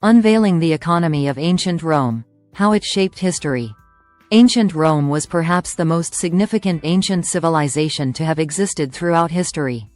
Unveiling the Economy of Ancient Rome, How It Shaped History. Ancient Rome was perhaps the most significant ancient civilization to have existed throughout history.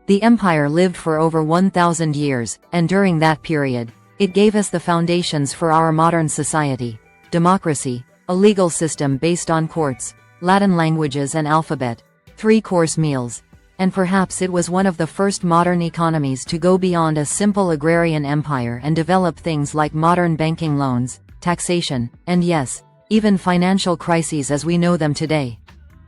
The empire lived for over 1,000 years, and during that period, it gave us the foundations for our modern society: democracy, a legal system based on courts, Latin languages and alphabet, 3-course meals, and perhaps it was one of the first modern economies to go beyond a simple agrarian empire and develop things like modern banking, loans, taxation, and yes, even financial crises as we know them today.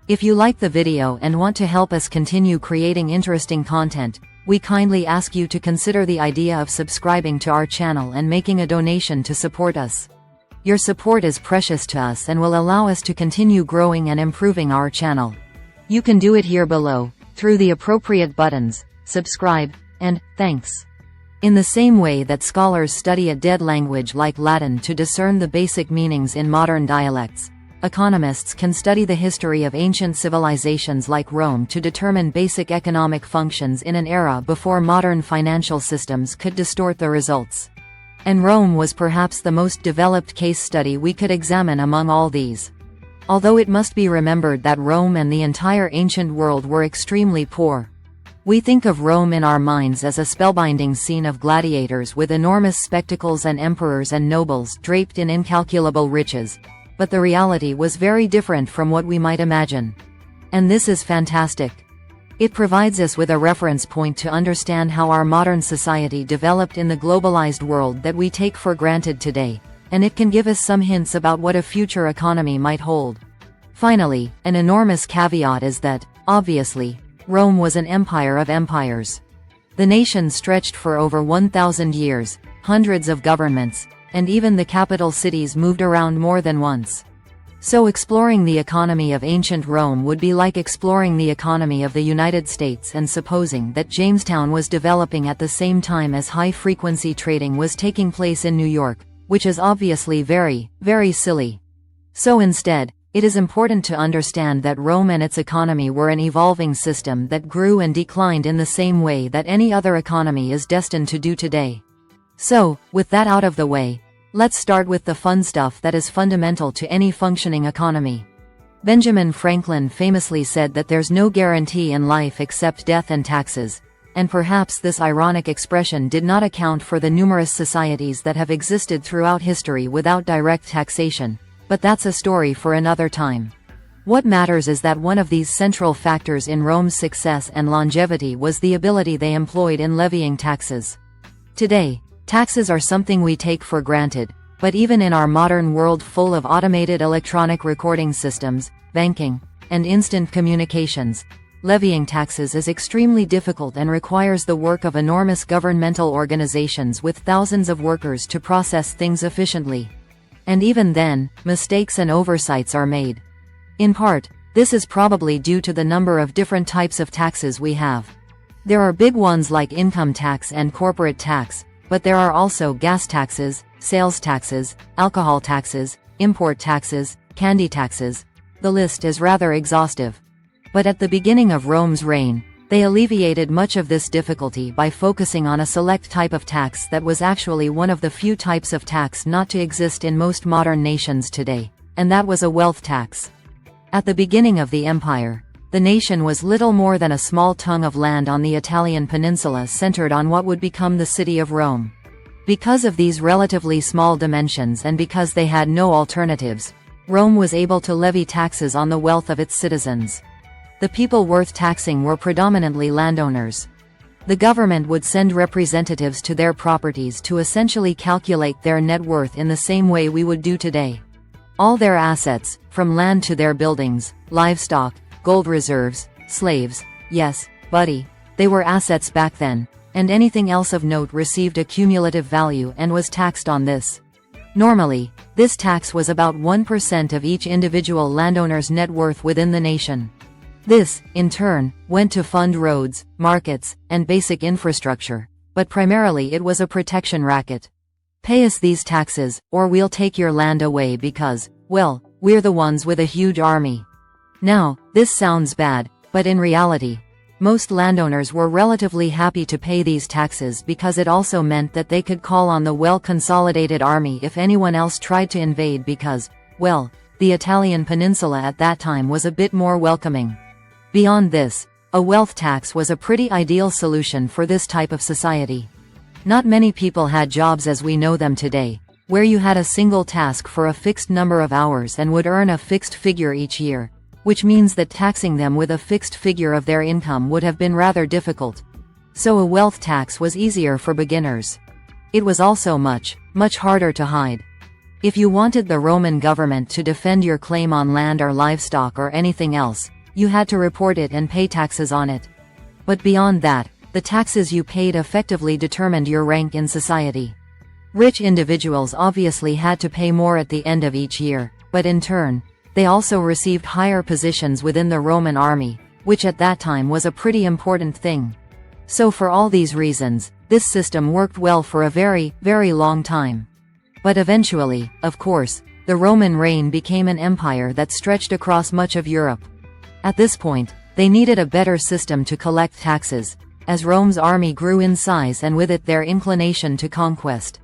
If you like the video and want to help us continue creating interesting content, we kindly ask you to consider the idea of subscribing to our channel and making a donation to support us. Your support is precious to us and will allow us to continue growing and improving our channel. You can do it here below, through the appropriate buttons, subscribe, and thanks. In the same way that scholars study a dead language like Latin to discern the basic meanings in modern dialects, economists can study the history of ancient civilizations like Rome to determine basic economic functions in an era before modern financial systems could distort the results. And Rome was perhaps the most developed case study we could examine among all these. Although it must be remembered that Rome and the entire ancient world were extremely poor. We think of Rome in our minds as a spellbinding scene of gladiators with enormous spectacles and emperors and nobles draped in incalculable riches, but the reality was very different from what we might imagine. And this is fantastic. It provides us with a reference point to understand how our modern society developed in the globalized world that we take for granted today, and it can give us some hints about what a future economy might hold. Finally, an enormous caveat is that, obviously, Rome was an empire of empires. The nation stretched for over 1,000 years, hundreds of governments, and even the capital cities moved around more than once. So exploring the economy of ancient Rome would be like exploring the economy of the United States and supposing that Jamestown was developing at the same time as high-frequency trading was taking place in New York, which is obviously very, very silly. So instead, it is important to understand that Rome and its economy were an evolving system that grew and declined in the same way that any other economy is destined to do today. So, with that out of the way, let's start with the fun stuff that is fundamental to any functioning economy. Benjamin Franklin famously said that there's no guarantee in life except death and taxes. And perhaps this ironic expression did not account for the numerous societies that have existed throughout history without direct taxation, but that's a story for another time. What matters is that one of these central factors in Rome's success and longevity was the ability they employed in levying taxes. Today, taxes are something we take for granted, but even in our modern world full of automated electronic recording systems, banking, and instant communications, levying taxes is extremely difficult and requires the work of enormous governmental organizations with thousands of workers to process things efficiently. And even then, mistakes and oversights are made. In part, this is probably due to the number of different types of taxes we have. There are big ones like income tax and corporate tax, but there are also gas taxes, sales taxes, alcohol taxes, import taxes, candy taxes. The list is rather exhaustive. But at the beginning of Rome's reign, they alleviated much of this difficulty by focusing on a select type of tax that was actually one of the few types of tax not to exist in most modern nations today, and that was a wealth tax. At the beginning of the empire, the nation was little more than a small tongue of land on the Italian peninsula centered on what would become the city of Rome. Because of these relatively small dimensions and because they had no alternatives, Rome was able to levy taxes on the wealth of its citizens. The people worth taxing were predominantly landowners. The government would send representatives to their properties to essentially calculate their net worth in the same way we would do today. All their assets, from land to their buildings, livestock, gold reserves, slaves, yes, buddy, they were assets back then, and anything else of note received a cumulative value and was taxed on this. Normally, this tax was about 1% of each individual landowner's net worth within the nation. This, in turn, went to fund roads, markets, and basic infrastructure, but primarily it was a protection racket. Pay us these taxes, or we'll take your land away because, well, we're the ones with a huge army. Now, this sounds bad, but in reality, Most landowners were relatively happy to pay these taxes because it also meant that they could call on the well-consolidated army if anyone else tried to invade because, well, the Italian peninsula at that time was a bit more welcoming. Beyond this, a wealth tax was a pretty ideal solution for this type of society. Not many people had jobs as we know them today, where you had a single task for a fixed number of hours and would earn a fixed figure each year, which means that taxing them with a fixed figure of their income would have been rather difficult. So a wealth tax was easier for beginners. It was also much harder to hide. If you wanted the Roman government to defend your claim on land or livestock or anything else, you had to report it and pay taxes on it. But beyond that, the taxes you paid effectively determined your rank in society. Rich individuals obviously had to pay more at the end of each year, but in turn, they also received higher positions within the Roman army, which at that time was a pretty important thing. So for all these reasons, this system worked well for a very, very long time. But eventually, of course, the Roman reign became an empire that stretched across much of Europe. At this point, they needed a better system to collect taxes, as Rome's army grew in size and with it their inclination to conquest.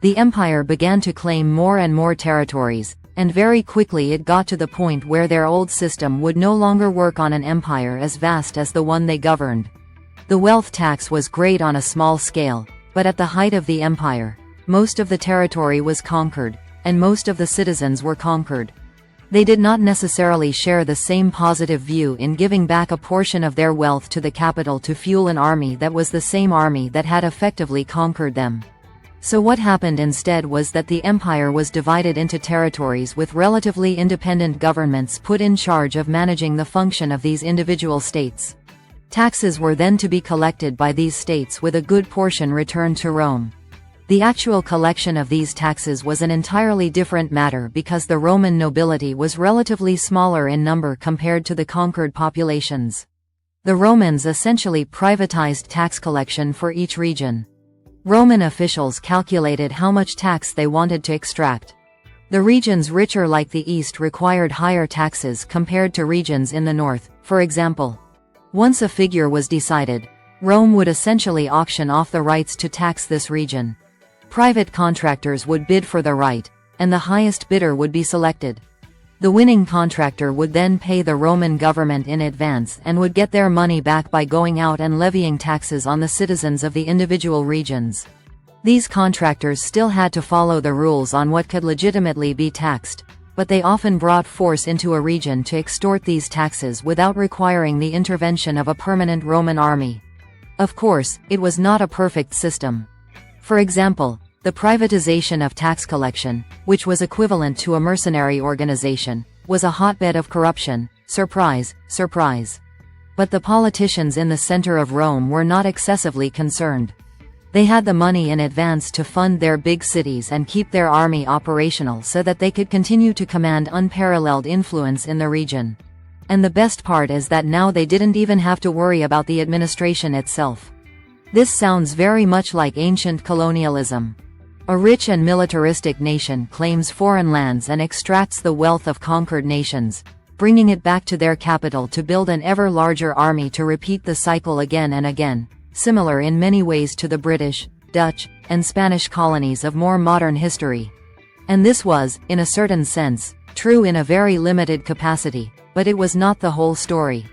The empire began to claim more and more territories, and very quickly it got to the point where their old system would no longer work on an empire as vast as the one they governed. The wealth tax was great on a small scale, but at the height of the empire, most of the territory was conquered, and most of the citizens were conquered. They did not necessarily share the same positive view in giving back a portion of their wealth to the capital to fuel an army that was the same army that had effectively conquered them. So what happened instead was that the empire was divided into territories with relatively independent governments put in charge of managing the function of these individual states. Taxes were then to be collected by these states with a good portion returned to Rome. The actual collection of these taxes was an entirely different matter because the Roman nobility was relatively smaller in number compared to the conquered populations. The Romans essentially privatized tax collection for each region. Roman officials calculated how much tax they wanted to extract. The regions richer like the East required higher taxes compared to regions in the North, for example. Once a figure was decided, Rome would essentially auction off the rights to tax this region. Private contractors would bid for the right, and the highest bidder would be selected. The winning contractor would then pay the Roman government in advance and would get their money back by going out and levying taxes on the citizens of the individual regions. These contractors still had to follow the rules on what could legitimately be taxed, but they often brought force into a region to extort these taxes without requiring the intervention of a permanent Roman army. Of course, it was not a perfect system. For example, the privatization of tax collection, which was equivalent to a mercenary organization, was a hotbed of corruption. Surprise, surprise. But the politicians in the center of Rome were not excessively concerned. They had the money in advance to fund their big cities and keep their army operational so that they could continue to command unparalleled influence in the region. And the best part is that now they didn't even have to worry about the administration itself. This sounds very much like ancient colonialism. A rich and militaristic nation claims foreign lands and extracts the wealth of conquered nations, bringing it back to their capital to build an ever larger army to repeat the cycle again and again, similar in many ways to the British, Dutch, and Spanish colonies of more modern history. And this was, in a certain sense, true in a very limited capacity, but it was not the whole story.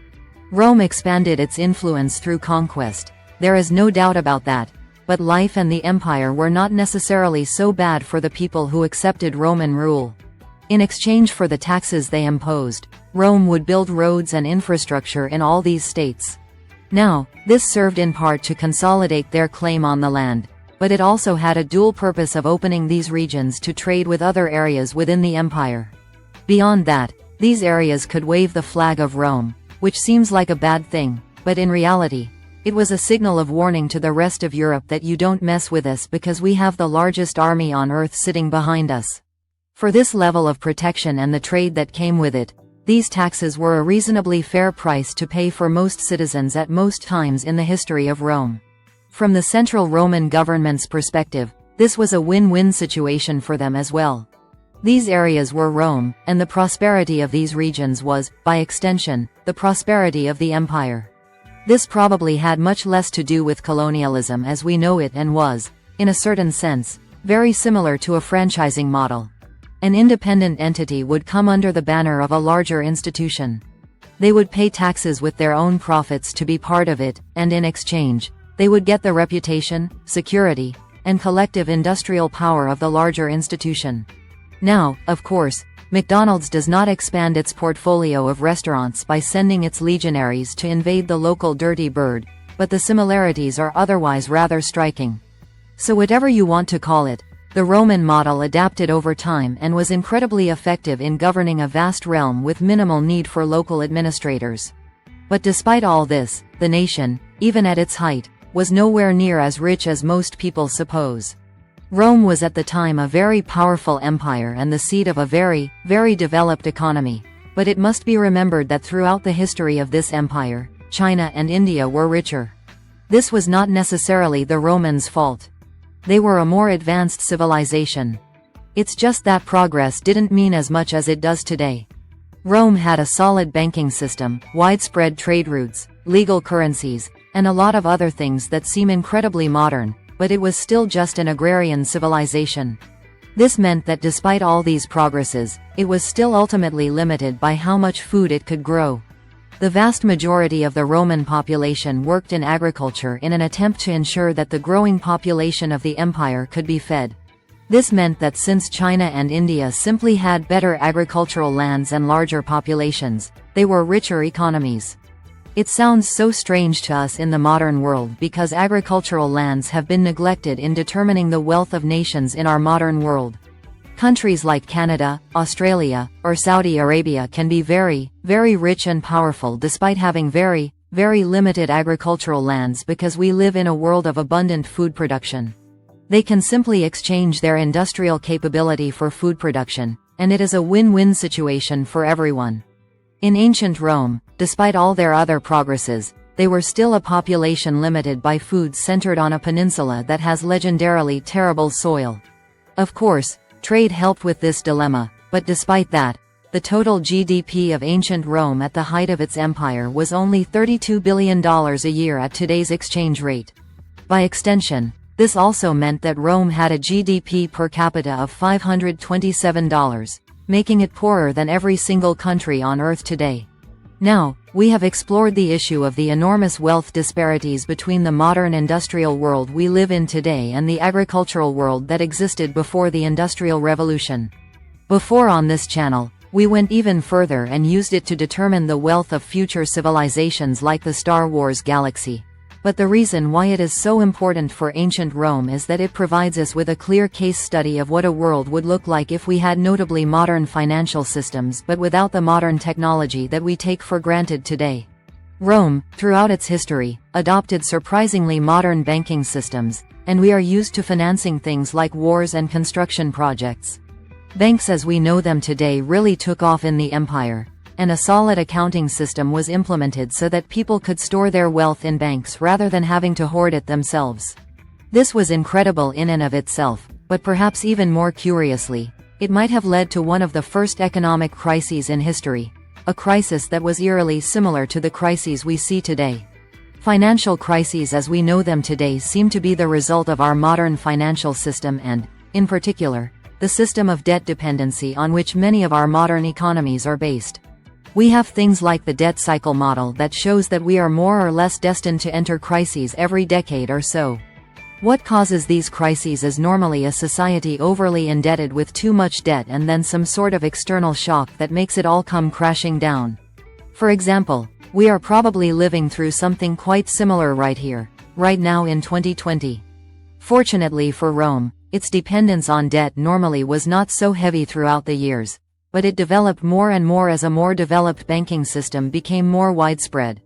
Rome expanded its influence through conquest. There is no doubt about that. But life and the empire were not necessarily so bad for the people who accepted Roman rule. In exchange for the taxes they imposed, Rome would build roads and infrastructure in all these states. Now, this served in part to consolidate their claim on the land, but it also had a dual purpose of opening these regions to trade with other areas within the empire. Beyond that, these areas could wave the flag of Rome, which seems like a bad thing, but in reality, it was a signal of warning to the rest of Europe that you don't mess with us because we have the largest army on earth sitting behind us. For this level of protection and the trade that came with it, these taxes were a reasonably fair price to pay for most citizens at most times in the history of Rome. From the central Roman government's perspective, this was a win-win situation for them as well. These areas were Rome, and the prosperity of these regions was, by extension, the prosperity of the empire. This probably had much less to do with colonialism as we know it and was, in a certain sense, very similar to a franchising model. An independent entity would come under the banner of a larger institution. They would pay taxes with their own profits to be part of it, and in exchange, they would get the reputation, security, and collective industrial power of the larger institution. Now, of course, McDonald's does not expand its portfolio of restaurants by sending its legionaries to invade the local dirty bird, but the similarities are otherwise rather striking. So whatever you want to call it, the Roman model adapted over time and was incredibly effective in governing a vast realm with minimal need for local administrators. But despite all this, the nation, even at its height, was nowhere near as rich as most people suppose. Rome was at the time a very powerful empire and the seat of a very, very developed economy, but it must be remembered that throughout the history of this empire, China and India were richer. This was not necessarily the Romans' fault. They were a more advanced civilization. It's just that progress didn't mean as much as it does today. Rome had a solid banking system, widespread trade routes, legal currencies, and a lot of other things that seem incredibly modern, but it was still just an agrarian civilization. This meant that despite all these progresses, it was still ultimately limited by how much food it could grow. The vast majority of the Roman population worked in agriculture in an attempt to ensure that the growing population of the empire could be fed. This meant that since China and India simply had better agricultural lands and larger populations, they were richer economies. It sounds so strange to us in the modern world because agricultural lands have been neglected in determining the wealth of nations in our modern world. Countries like Canada, Australia, or Saudi Arabia can be very, very rich and powerful despite having very, very limited agricultural lands because we live in a world of abundant food production. They can simply exchange their industrial capability for food production, and it is a win-win situation for everyone. In ancient Rome, despite all their other progresses, they were still a population limited by food centered on a peninsula that has legendarily terrible soil. Of course, trade helped with this dilemma, but despite that, the total GDP of ancient Rome at the height of its empire was only $32 billion a year at today's exchange rate. By extension, this also meant that Rome had a GDP per capita of $527. Making it poorer than every single country on Earth today. Now, we have explored the issue of the enormous wealth disparities between the modern industrial world we live in today and the agricultural world that existed before the Industrial Revolution. Before on this channel, we went even further and used it to determine the wealth of future civilizations like the Star Wars galaxy. But the reason why it is so important for ancient Rome is that it provides us with a clear case study of what a world would look like if we had notably modern financial systems but without the modern technology that we take for granted today. Rome, throughout its history, adopted surprisingly modern banking systems, and we are used to financing things like wars and construction projects. Banks as we know them today really took off in the empire, and a solid accounting system was implemented so that people could store their wealth in banks rather than having to hoard it themselves. This was incredible in and of itself, but perhaps even more curiously, it might have led to one of the first economic crises in history, a crisis that was eerily similar to the crises we see today. Financial crises as we know them today seem to be the result of our modern financial system and, in particular, the system of debt dependency on which many of our modern economies are based. We have things like the debt cycle model that shows that we are more or less destined to enter crises every decade or so. What causes these crises is normally a society overly indebted with too much debt and then some sort of external shock that makes it all come crashing down. For example, we are probably living through something quite similar right here, right now in 2020. Fortunately for Rome, its dependence on debt normally was not so heavy throughout the years, but it developed more and more as a more developed banking system became more widespread.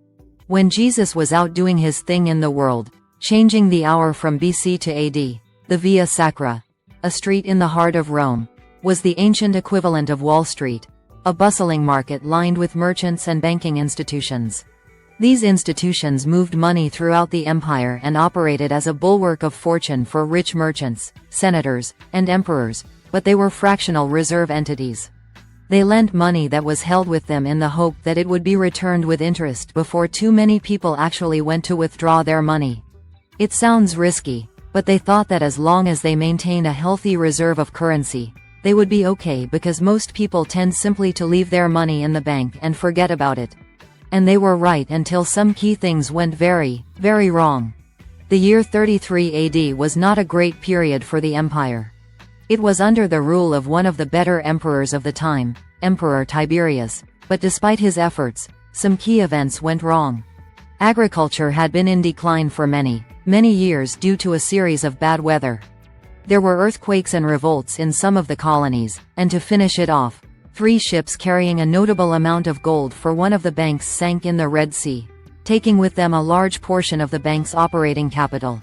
When Jesus was out doing his thing in the world, changing the hour from BC to AD, the Via Sacra, a street in the heart of Rome, was the ancient equivalent of Wall Street, a bustling market lined with merchants and banking institutions. These institutions moved money throughout the empire and operated as a bulwark of fortune for rich merchants, senators, and emperors, but they were fractional reserve entities. They lent money that was held with them in the hope that it would be returned with interest before too many people actually went to withdraw their money. It sounds risky, but they thought that as long as they maintained a healthy reserve of currency, they would be okay because most people tend simply to leave their money in the bank and forget about it. And they were right until some key things went very, very wrong. The year 33 AD was not a great period for the empire. It was under the rule of one of the better emperors of the time, Emperor Tiberius, but despite his efforts, some key events went wrong. Agriculture had been in decline for many, many years due to a series of bad weather. There were earthquakes and revolts in some of the colonies, and to finish it off, 3 ships carrying a notable amount of gold for one of the banks sank in the Red Sea, taking with them a large portion of the bank's operating capital.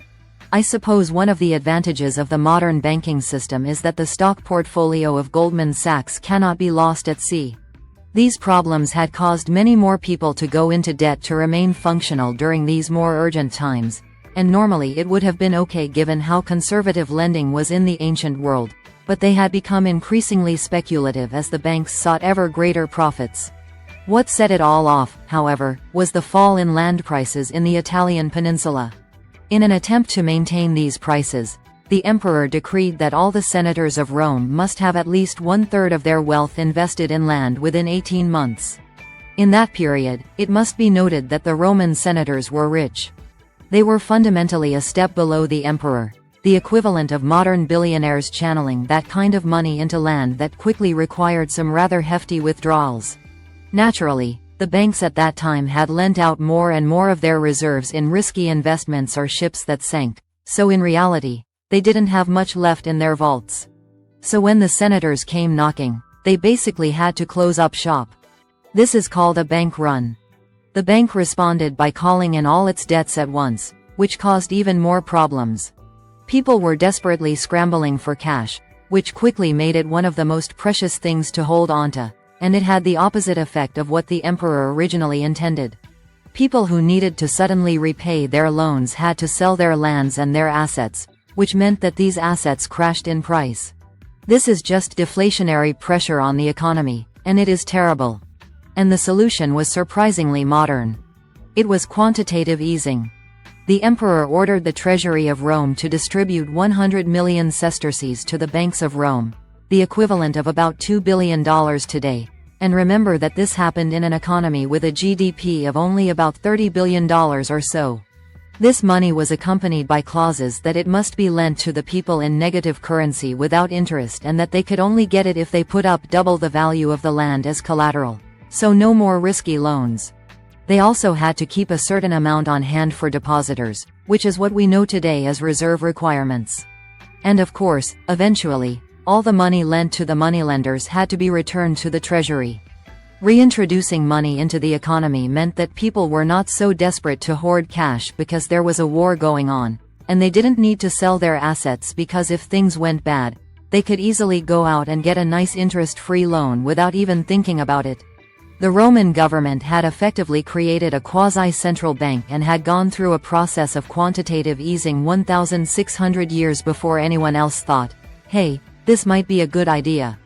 I suppose one of the advantages of the modern banking system is that the stock portfolio of Goldman Sachs cannot be lost at sea. These problems had caused many more people to go into debt to remain functional during these more urgent times, and normally it would have been okay given how conservative lending was in the ancient world, but they had become increasingly speculative as the banks sought ever greater profits. What set it all off, however, was the fall in land prices in the Italian peninsula. In an attempt to maintain these prices, the emperor decreed that all the senators of Rome must have at least 1/3 of their wealth invested in land within 18 months. In that period, it must be noted that the Roman senators were rich. They were fundamentally a step below the emperor, the equivalent of modern billionaires channeling that kind of money into land that quickly required some rather hefty withdrawals. Naturally, the banks at that time had lent out more and more of their reserves in risky investments or ships that sank, so in reality, they didn't have much left in their vaults. So when the senators came knocking, they basically had to close up shop. This is called a bank run. The bank responded by calling in all its debts at once, which caused even more problems. People were desperately scrambling for cash, which quickly made it one of the most precious things to hold onto, and it had the opposite effect of what the emperor originally intended. People who needed to suddenly repay their loans had to sell their lands and their assets, which meant that these assets crashed in price. This is just deflationary pressure on the economy, and it is terrible. And the solution was surprisingly modern. It was quantitative easing. The emperor ordered the treasury of Rome to distribute 100 million sesterces to the banks of Rome, the equivalent of about $2 billion today. And remember that this happened in an economy with a GDP of only about $30 billion or so. This money was accompanied by clauses that it must be lent to the people in negative currency without interest and that they could only get it if they put up double the value of the land as collateral. So no more risky loans. They also had to keep a certain amount on hand for depositors, which is what we know today as reserve requirements. And of course, eventually, all the money lent to the moneylenders had to be returned to the treasury. Reintroducing money into the economy meant that people were not so desperate to hoard cash because there was a war going on, and they didn't need to sell their assets because if things went bad, they could easily go out and get a nice interest-free loan without even thinking about it. The Roman government had effectively created a quasi-central bank and had gone through a process of quantitative easing 1,600 years before anyone else thought, hey, this might be a good idea.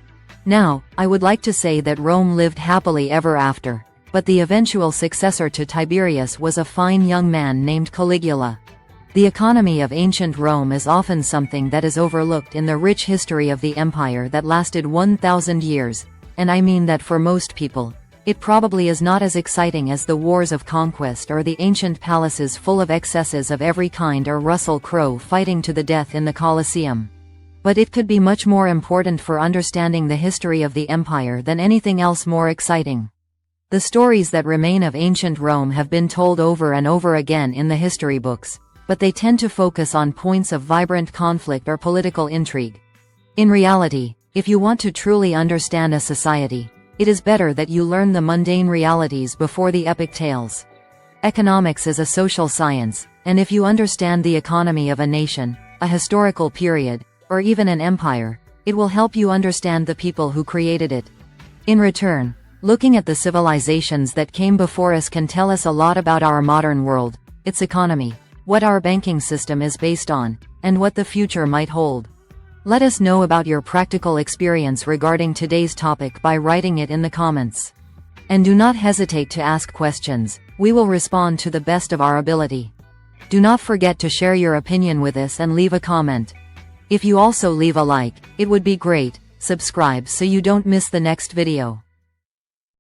Now, I would like to say that Rome lived happily ever after, but the eventual successor to Tiberius was a fine young man named Caligula. The economy of ancient Rome is often something that is overlooked in the rich history of the empire that lasted 1,000 years, and I mean that for most people, it probably is not as exciting as the wars of conquest or the ancient palaces full of excesses of every kind or Russell Crowe fighting to the death in the Colosseum. But it could be much more important for understanding the history of the empire than anything else more exciting. The stories that remain of ancient Rome have been told over and over again in the history books, but they tend to focus on points of vibrant conflict or political intrigue. In reality, if you want to truly understand a society, it is better that you learn the mundane realities before the epic tales. Economics is a social science, and if you understand the economy of a nation, a historical period, or even an empire, it will help you understand the people who created it. In return, looking at the civilizations that came before us can tell us a lot about our modern world, its economy, what our banking system is based on, and what the future might hold. Let us know about your practical experience regarding today's topic by writing it in the comments. And do not hesitate to ask questions. We will respond to the best of our ability. Do not forget to share your opinion with us and leave a comment. If you also leave a like, it would be great. Subscribe so you don't miss the next video.